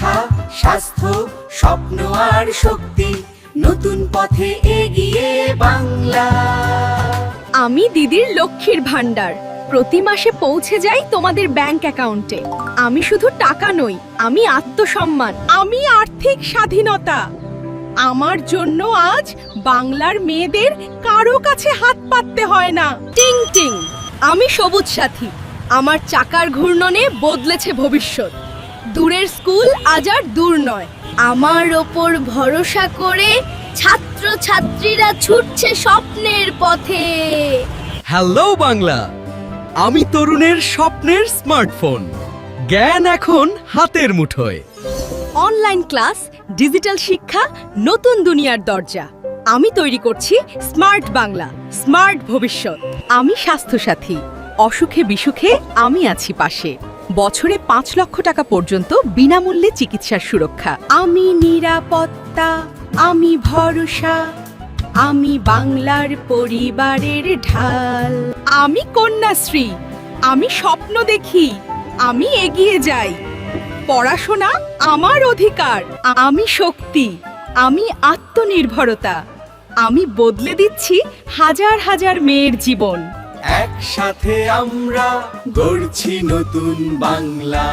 শিক্ষা, স্বাস্থ্য, স্বপ্ন আর শক্তি, নতুন পথে এগিয়ে বাংলা। আমি দিদির লক্ষ্মীর ভান্ডার, প্রতি মাসে পৌঁছে যাই তোমাদের ব্যাংক অ্যাকাউন্টে। আমি শুধু টাকা নই, আমি আত্মসম্মান, আমি আর্থিক স্বাধীনতা। আমার জন্য আজ বাংলার মেয়েদের কারো কাছে হাত পাততে হয় না। টিং টিং, আমি সবুজ সাথী, আমার চাকার ঘূর্ণনে বদলেছে ভবিষ্যৎ। দূরের স্কুল আজ আর দূর নয়, আমার ওপর ভরসা করে ছাত্রছাত্রীরা ছুটছে স্বপ্নের পথে। হ্যালো বাংলা, আমি তরুণের স্বপ্নের স্মার্টফোন। জ্ঞান এখন হাতের মুঠোয়। অনলাইন ক্লাস, ডিজিটাল শিক্ষা, নতুন দুনিয়ার দরজা। আমি তৈরি করছি স্মার্ট বাংলা, স্মার্ট ভবিষ্যৎ। আমি স্বাস্থ্যসাথী, অসুখে বিসুখে আমি আছি পাশে। বছরে 5 লক্ষ টাকা পর্যন্ত বিনামূল্যে চিকিৎসার সুরক্ষা। আমি নিরাপত্তা, আমি ভরসা, আমি বাংলার পরিবারের ঢাল। আমি কন্যাশ্রী, আমি স্বপ্ন দেখি, আমি এগিয়ে যাই। পড়াশোনা আমার অধিকার, আমি শক্তি, আমি আত্মনির্ভরতা। আমি বদলে দিচ্ছি হাজার হাজার মেয়ের জীবন। একসাথে আমরা গড়ছি নতুন বাংলা।